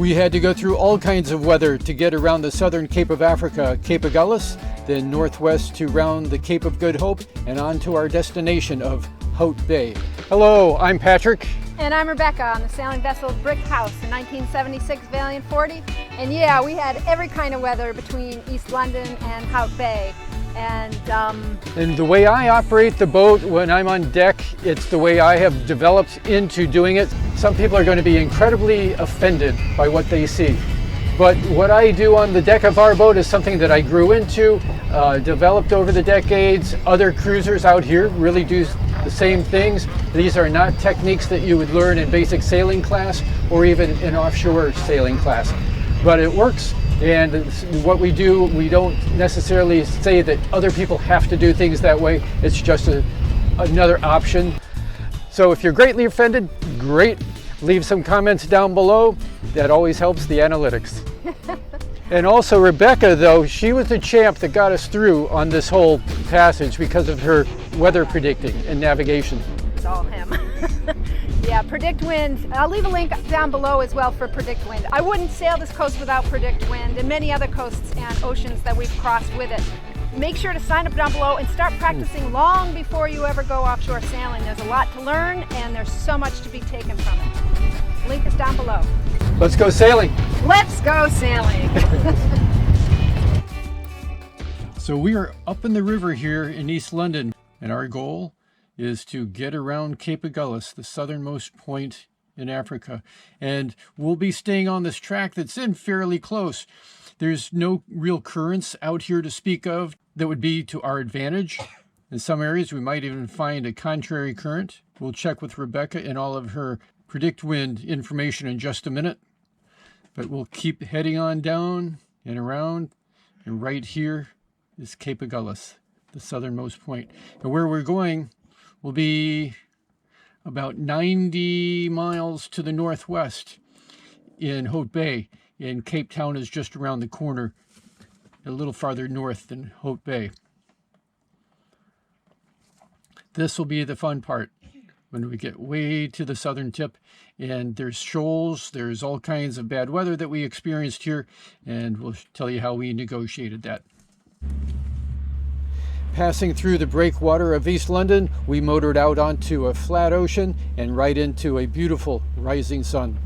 We had to go through all kinds of weather to get around the southern Cape of Africa, Cape Aghullas, then northwest to round the Cape of Good Hope and on to our destination of Hout Bay. Hello, I'm Patrick. And I'm Rebecca on the sailing vessel Brick House, a 1976 Valiant 40. And yeah, we had every kind of weather between East London and Hout Bay. And the way I operate the boat when I'm on deck, it's the way I have developed into doing it. Some people are going to be incredibly offended by what they see. But what I do on the deck of our boat is something that I grew into, developed over the decades. Other cruisers out here really do the same things. These are not techniques that you would learn in basic sailing class or even in offshore sailing class. But it works, and what we do, we don't necessarily say that other people have to do things that way. It's just another option. So if you're greatly offended, great. Leave some comments down below. That always helps the analytics. And also Rebecca, though, she was the champ that got us through on this whole passage because of her weather predicting and navigation. It's all him. Yeah, Predictwind. I'll leave a link down below as well for Predictwind. I wouldn't sail this coast without Predictwind and many other coasts and oceans that we've crossed with it. Make sure to sign up down below and start practicing long before you ever go offshore sailing. There's a lot to learn and there's so much to be taken from it. Link is down below. Let's go sailing. Let's go sailing. So we are up in the river here in East London, and our goal is to get around Cape Aghullas, the southernmost point in Africa. And we'll be staying on this track that's in fairly close. There's no real currents out here to speak of that would be to our advantage. In some areas, we might even find a contrary current. We'll check with Rebecca and all of her Predictwind information in just a minute. But we'll keep heading on down and around. And right here is Cape Aghullas, the southernmost point. And where we're going will be about 90 miles to the northwest in Hout Bay. And Cape Town is just around the corner, a little farther north than Hout Bay. This will be the fun part when we get way to the southern tip, and there's shoals, there's all kinds of bad weather that we experienced here, and we'll tell you how we negotiated that. Passing through the breakwater of East London, we motored out onto a flat ocean and right into a beautiful rising sun.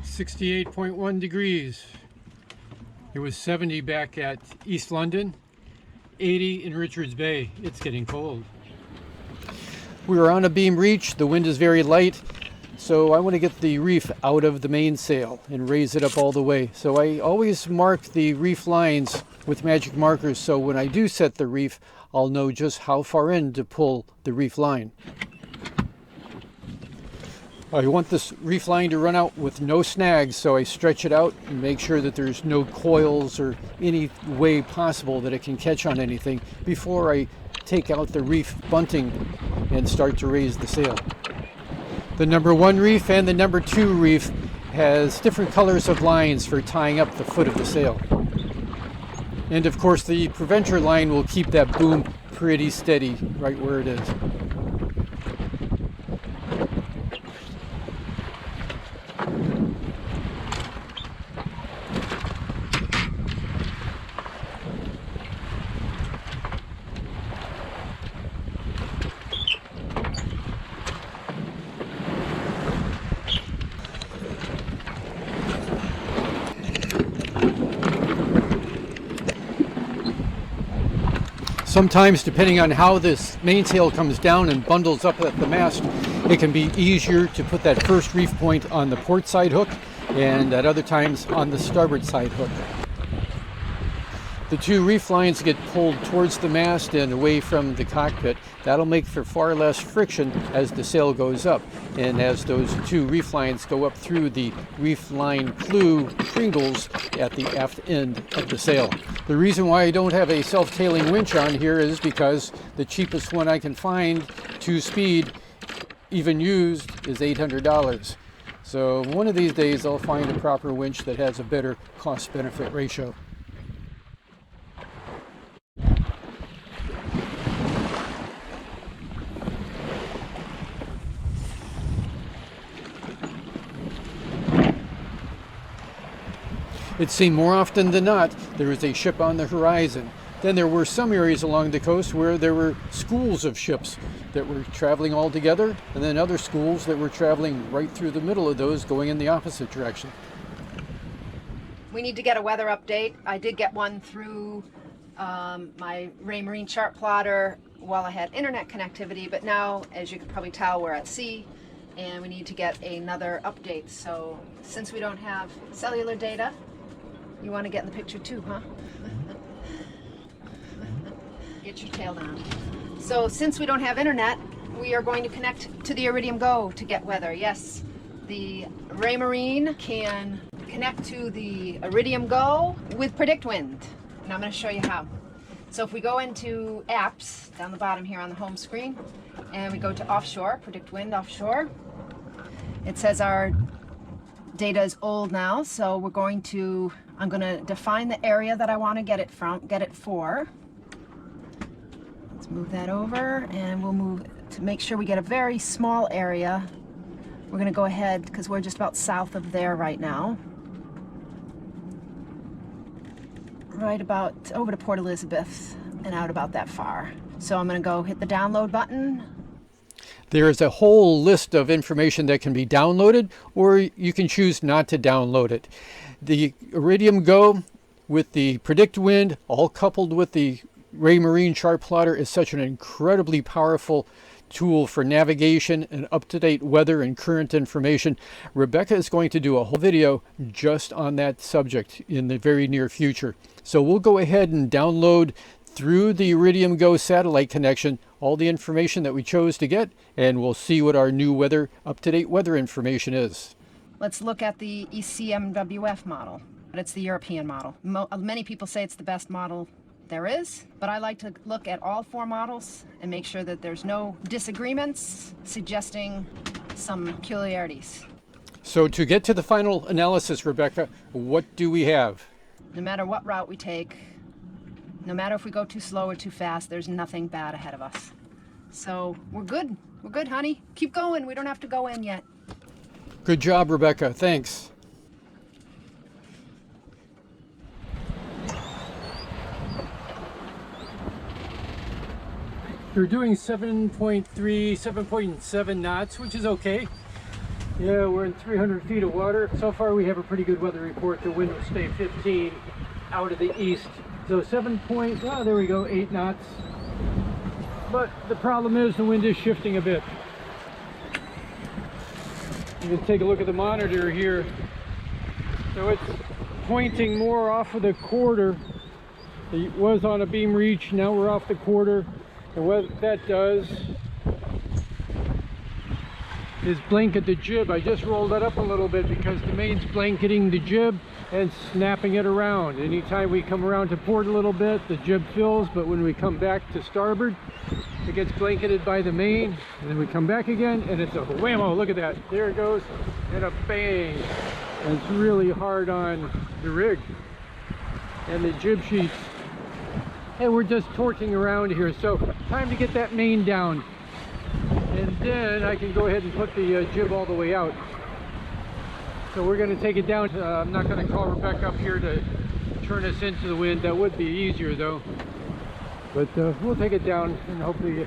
.1 degrees. It was 70 back at East London, 80 in Richards Bay. It's getting cold. We are on a beam reach. The wind is very light, so I want to get the reef out of the mainsail and raise it up all the way. So I always mark the reef lines with magic markers, so when I do set the reef, I'll know just how far in to pull the reef line. I want this reef line to run out with no snags, so I stretch it out and make sure that there's no coils or any way possible that it can catch on anything before I take out the reef bunting and start to raise the sail. The number 1 reef and the number 2 reef has different colors of lines for tying up the foot of the sail. And of course the preventer line will keep that boom pretty steady right where it is. Sometimes, depending on how this mainsail comes down and bundles up at the mast, it can be easier to put that first reef point on the port side hook and at other times on the starboard side hook. The 2 reef lines get pulled towards the mast and away from the cockpit. That'll make for far less friction as the sail goes up. And as those 2 reef lines go up through the reef line clew shingles at the aft end of the sail. The reason why I don't have a self-tailing winch on here is because the cheapest one I can find, 2-speed, even used, is $800. So one of these days I'll find a proper winch that has a better cost-benefit ratio. It seemed more often than not there was a ship on the horizon. Then there were some areas along the coast where there were schools of ships that were traveling all together, and then other schools that were traveling right through the middle of those going in the opposite direction. We need to get a weather update. I did get one through my Raymarine chart plotter while I had internet connectivity, but now, as you can probably tell, we're at sea and we need to get another update. So since we don't have cellular data, you want to get in the picture too, huh? Get your tail down. So since we don't have internet, we are going to connect to the Iridium GO to get weather. Yes, the Raymarine can connect to the Iridium GO with Predictwind, and I'm going to show you how. So if we go into apps down the bottom here on the home screen, and we go to offshore, Predictwind Offshore, it says our data is old now, so I'm going to define the area that I want to get it for. Let's move that over, and we'll move to make sure we get a very small area. We're going to go ahead, because we're just about south of there right now. Right about over to Port Elizabeth and out about that far. So I'm going to go hit the download button. There is a whole list of information that can be downloaded, or you can choose not to download it. The Iridium GO with the Predictwind, all coupled with the Raymarine chart plotter, is such an incredibly powerful tool for navigation and up-to-date weather and current information. Rebecca is going to do a whole video just on that subject in the very near future. So we'll go ahead and download through the Iridium GO satellite connection all the information that we chose to get, and we'll see what our new weather, up-to-date weather information is. Let's look at the ECMWF model. It's the European model. Many people say it's the best model there is, but I like to look at all four models and make sure that there's no disagreements suggesting some peculiarities. So to get to the final analysis, Rebecca, what do we have? No matter what route we take, no matter if we go too slow or too fast, there's nothing bad ahead of us. So we're good. We're good, honey. Keep going. We don't have to go in yet. Good job, Rebecca. Thanks. We're doing 7.3, 7.7 knots, which is okay. Yeah, we're in 300 feet of water. So far we have a pretty good weather report. The wind will stay 15 out of the east. So 8 knots. But the problem is the wind is shifting a bit. You can take a look at the monitor here. So it's pointing more off of the quarter. It was on a beam reach, now we're off the quarter. And what that does is blanket the jib. I just rolled that up a little bit because the main's blanketing the jib and snapping it around. Anytime we come around to port a little bit, the jib fills, but when we come back to starboard, it gets blanketed by the main, and then we come back again, and it's a whammo. Look at that. There it goes, and a bang. And it's really hard on the rig and the jib sheets. And we're just torquing around here, so time to get that main down, and then I can go ahead and put the jib all the way out. So we're going to take it down. I'm not going to call Rebecca up here to turn us into the wind. That would be easier though, but we'll take it down and hopefully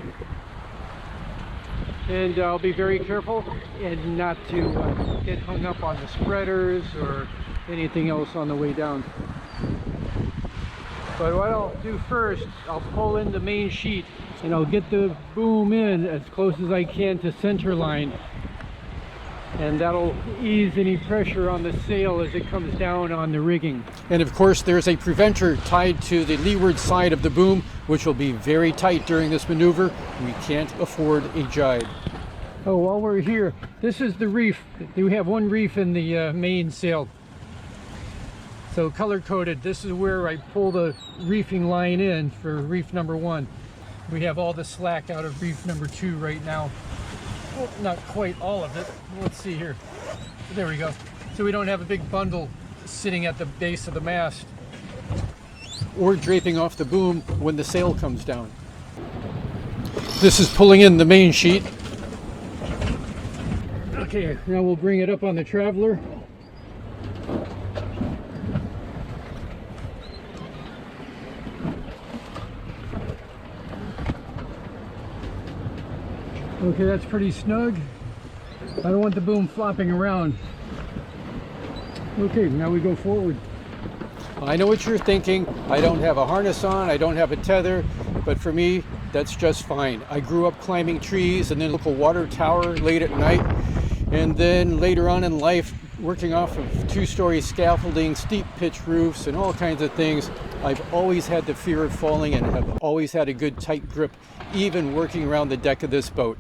and I'll be very careful and not to get hung up on the spreaders or anything else on the way down. But what I'll do first, I'll pull in the main sheet and I'll get the boom in as close as I can to center line, and that'll ease any pressure on the sail as it comes down on the rigging. And of course there's a preventer tied to the leeward side of the boom, which will be very tight during this maneuver. We can't afford a jibe. Oh, while we're here, this is the reef. We have one reef in the main sail. So color coded, this is where I pull the reefing line in for reef number 1. We have all the slack out of reef number 2 right now. Well, not quite all of it. Let's see here. There we go. So we don't have a big bundle sitting at the base of the mast or draping off the boom when the sail comes down. This is pulling in the main sheet. Okay, now we'll bring it up on the Traveler. Okay, that's pretty snug. I don't want the boom flopping around. Okay, now we go forward. I know what you're thinking. I don't have a harness on, I don't have a tether, but for me, that's just fine. I grew up climbing trees and then local water tower late at night, and then later on in life, working off of two-story scaffolding, steep pitch roofs, and all kinds of things. I've always had the fear of falling and have always had a good tight grip, even working around the deck of this boat.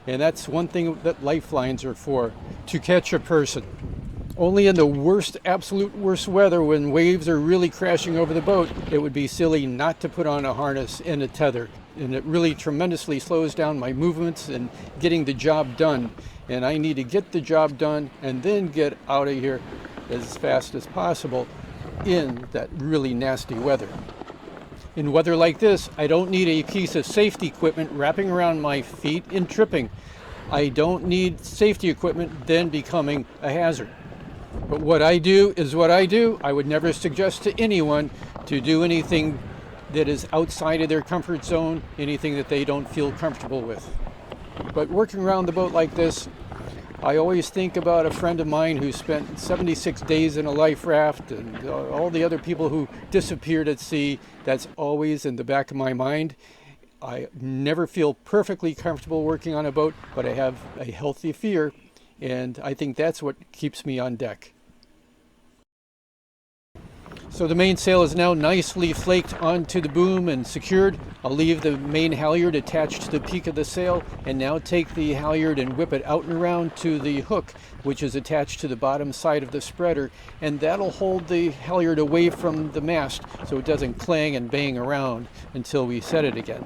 And that's one thing that lifelines are for, to catch a person. Only in the worst, absolute worst weather, when waves are really crashing over the boat, it would be silly not to put on a harness and a tether. And it really tremendously slows down my movements and getting the job done. And I need to get the job done and then get out of here as fast as possible in that really nasty weather. In weather like this, I don't need a piece of safety equipment wrapping around my feet and tripping. I don't need safety equipment then becoming a hazard. But what I do is what I do. I would never suggest to anyone to do anything that is outside of their comfort zone, anything that they don't feel comfortable with. But working around the boat like this, I always think about a friend of mine who spent 76 days in a life raft and all the other people who disappeared at sea. That's always in the back of my mind. I never feel perfectly comfortable working on a boat, but I have a healthy fear, and I think that's what keeps me on deck. So the mainsail is now nicely flaked onto the boom and secured. I'll leave the main halyard attached to the peak of the sail and now take the halyard and whip it out and around to the hook, which is attached to the bottom side of the spreader, and that'll hold the halyard away from the mast so it doesn't clang and bang around until we set it again.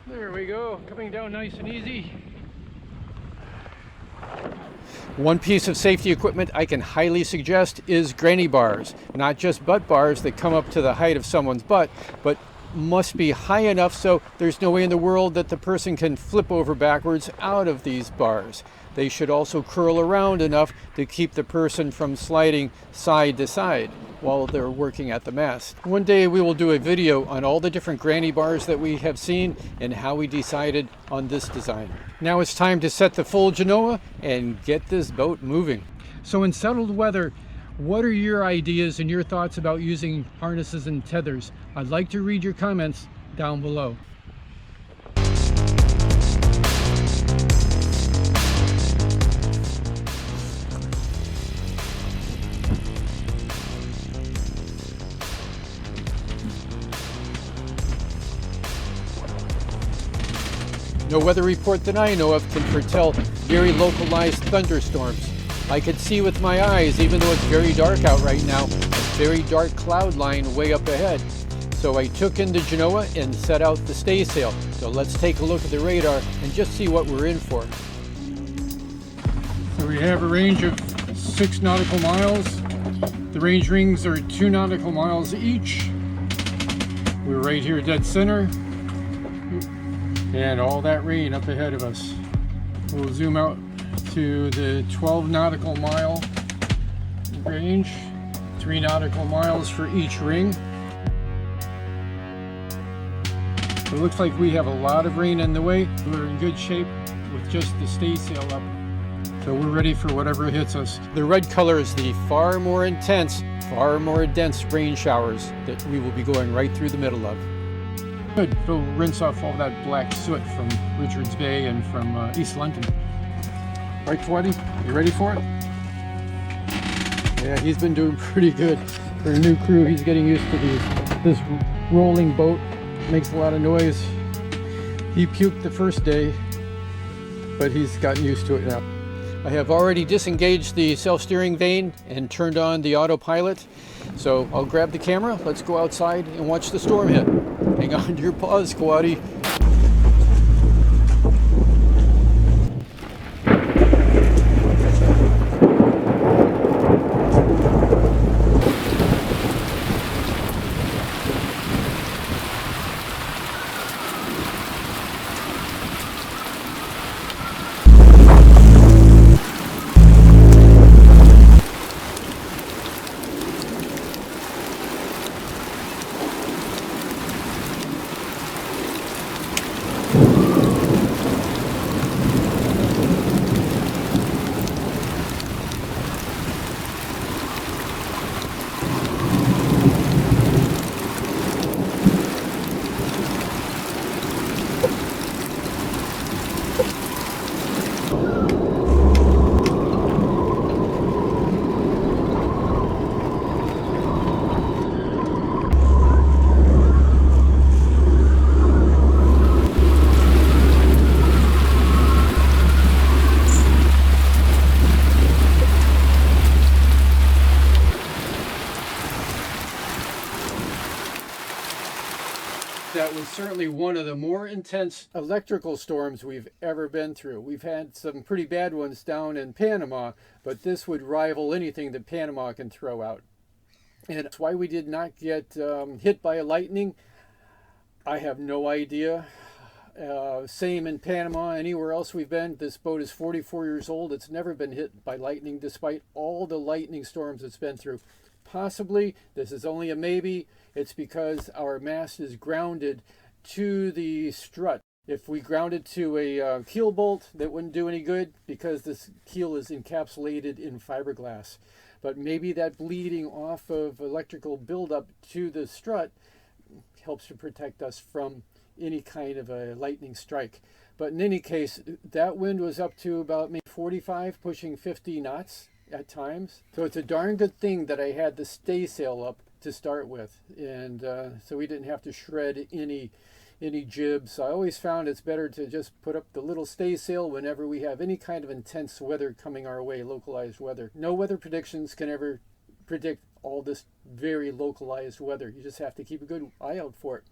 There we go, coming down nice and easy. One piece of safety equipment I can highly suggest is granny bars. Not just butt bars that come up to the height of someone's butt, but must be high enough so there's no way in the world that the person can flip over backwards out of these bars. They should also curl around enough to keep the person from sliding side to side while they're working at the mast. One day we will do a video on all the different granny bars that we have seen and how we decided on this design. Now it's time to set the full Genoa and get this boat moving. So in settled weather, what are your ideas and your thoughts about using harnesses and tethers? I'd like to read your comments down below. No weather report that I know of can foretell very localized thunderstorms. I could see with my eyes, even though it's very dark out right now, a very dark cloud line way up ahead. So I took in the Genoa and set out the staysail. So let's take a look at the radar and just see what we're in for. So we have a range of 6 nautical miles. The range rings are 2 nautical miles each. We're right here dead center. And all that rain up ahead of us. We'll zoom out to the 12 nautical mile range, 3 nautical miles for each ring. It looks like we have a lot of rain in the way. We're in good shape with just the staysail up. So we're ready for whatever hits us. The red color is the far more intense, far more dense rain showers that we will be going right through the middle of. Good. Go rinse off all that black soot from Richards Bay and from East London. Right, Twatty? You ready for it? Yeah, he's been doing pretty good. For a new crew, he's getting used to this rolling boat. Makes a lot of noise. He puked the first day, but he's gotten used to it now. I have already disengaged the self-steering vane and turned on the autopilot. So I'll grab the camera, let's go outside and watch the storm hit. Hang on to your paws, Squatty. that was certainly one of the more intense electrical storms we've ever been through. We've had some pretty bad ones down in Panama, but this would rival anything that Panama can throw out. And that's why we did not get hit by a lightning. I have no idea. Same in Panama, anywhere else we've been. This boat is 44 years old. It's never been hit by lightning despite all the lightning storms it's been through. Possibly, this is only a maybe, it's because our mast is grounded to the strut. If we grounded to a keel bolt, that wouldn't do any good because this keel is encapsulated in fiberglass. But maybe that bleeding off of electrical buildup to the strut helps to protect us from any kind of a lightning strike. But in any case, that wind was up to about maybe 45, pushing 50 knots at times. So it's a darn good thing that I had the staysail up to start with, and so we didn't have to shred any jibs. I always found it's better to just put up the little staysail whenever we have any kind of intense weather coming our way, localized weather. No weather predictions can ever predict all this very localized weather. You just have to keep a good eye out for it.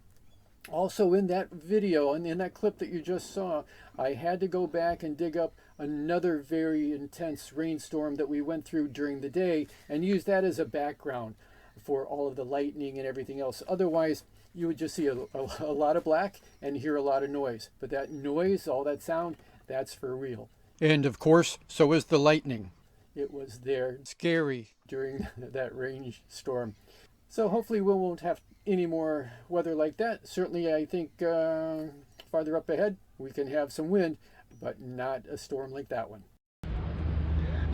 Also, in that video and in that clip that you just saw, I had to go back and dig up another very intense rainstorm that we went through during the day and use that as a background for all of the lightning and everything else. Otherwise, you would just see a lot of black and hear a lot of noise. But that noise, all that sound, that's for real. And of course, so is the lightning. It was there, scary, during that rainstorm. So hopefully we won't have any more weather like that. Certainly, I think farther up ahead, we can have some wind, but not a storm like that one.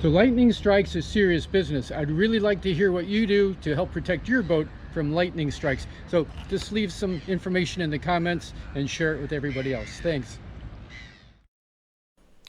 So lightning strikes is serious business. I'd really like to hear what you do to help protect your boat from lightning strikes. So just leave some information in the comments and share it with everybody else. Thanks.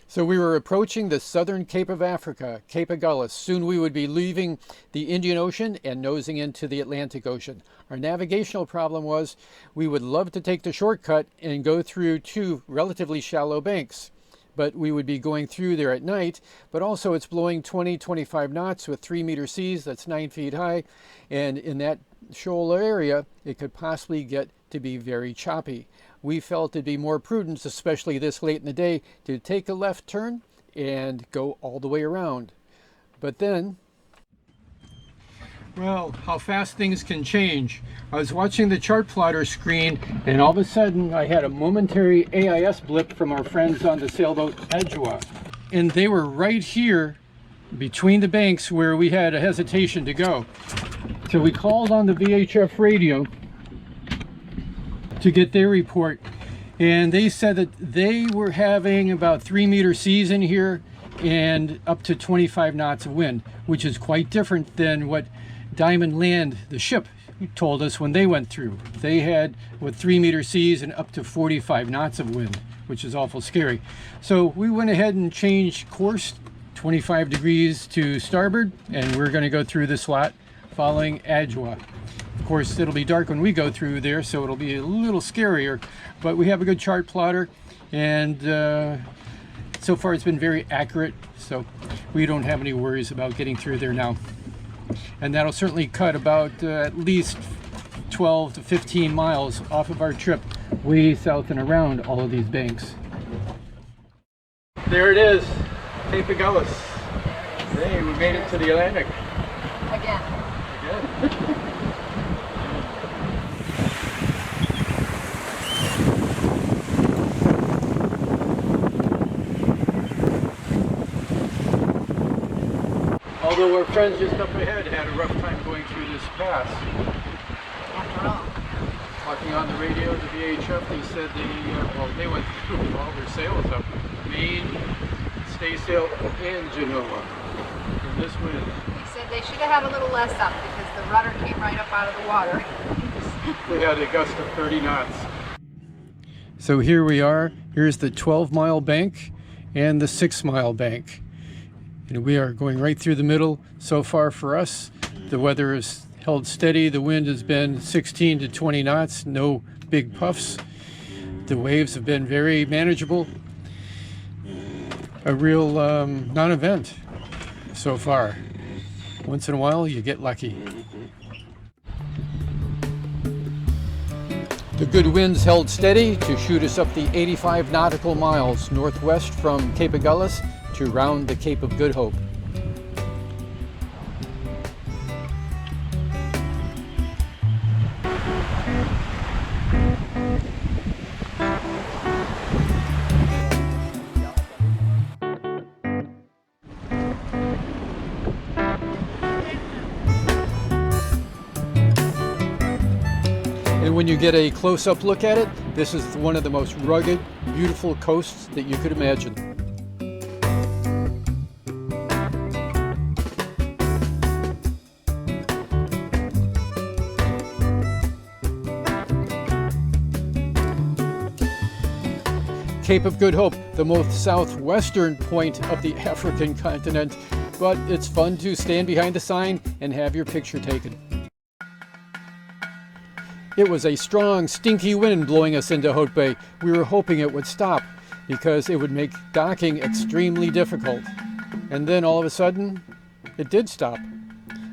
So we were approaching the southern Cape of Africa, Cape Aghullas. Soon we would be leaving the Indian Ocean and nosing into the Atlantic Ocean. Our navigational problem was we would love to take the shortcut and go through two relatively shallow banks, but we would be going through there at night. But also it's blowing 20-25 knots with 3-meter seas, that's 9 feet high, and in that shoal area it could possibly get to be very choppy. We felt it'd be more prudent, especially this late in the day, to take a left turn and go all the way around. But then, well, how fast things can change. I was watching the chart plotter screen and all of a sudden I had a momentary AIS blip from our friends on the sailboat Aghullas. And they were right here between the banks where we had a hesitation to go. So we called on the VHF radio to get their report, and they said that they were having about 3-meter seas in here and up to 25 knots of wind, which is quite different than what Diamond Land, the ship, told us when they went through. They had with 3-meter seas and up to 45 knots of wind, which is awful scary. So we went ahead and changed course 25 degrees to starboard, and we're going to go through the slot following Aghullas. Of course, it'll be dark when we go through there, so it'll be a little scarier, but we have a good chart plotter, and so far it's been very accurate, so we don't have any worries about getting through there now. And that'll certainly cut about at least 12 to 15 miles off of our trip way south and around all of these banks. There it is, Cape Aghullas. Hey, we made it to the Atlantic. Again. Although our friends just up ahead had a rough time going through this pass. After all. Talking on the radio, the VHF, they said they went through with all their sails up. Maine, staysail, and Genoa. And this wind. They said they should have had a little less up because the rudder came right up out of the water. We had a gust of 30 knots. So here we are. Here's the 12-mile bank and the 6-mile bank. And we are going right through the middle so far for us. The weather has held steady. The wind has been 16 to 20 knots, no big puffs. The waves have been very manageable. A real non-event so far. Once in a while you get lucky. The good winds held steady to shoot us up the 85 nautical miles northwest from Cape Aghullas to round the Cape of Good Hope. And when you get a close-up look at it, this is one of the most rugged, beautiful coasts that you could imagine. Cape of Good Hope, the most southwestern point of the African continent, but it's fun to stand behind a sign and have your picture taken. It was a strong, stinky wind blowing us into Hout Bay. We were hoping it would stop because it would make docking extremely difficult. And then all of a sudden, it did stop.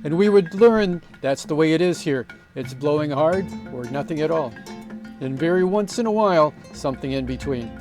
And we would learn that's the way it is here. It's blowing hard or nothing at all. And very once in a while, something in between.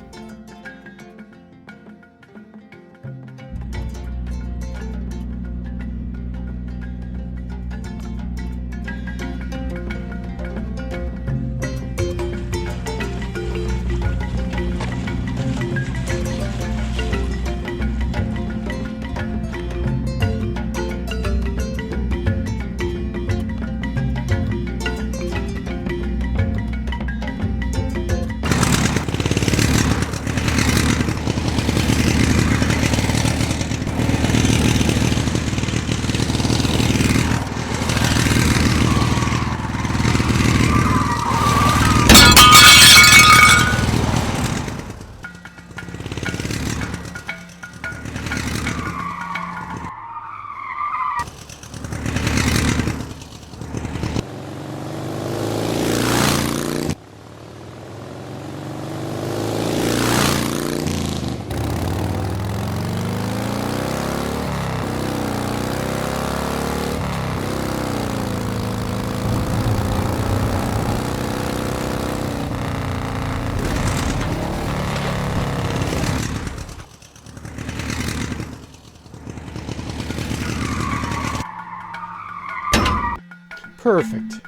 Perfect.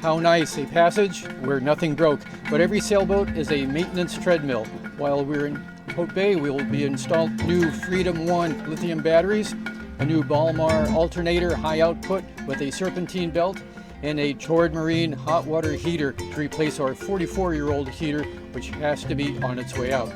How nice, a passage where nothing broke, but every sailboat is a maintenance treadmill. While we're in Hout Bay, we will be installed new Freedom 1 lithium batteries, a new Balmar alternator high output with a serpentine belt, and a Childress hot water heater to replace our 44-year-old heater, which has to be on its way out.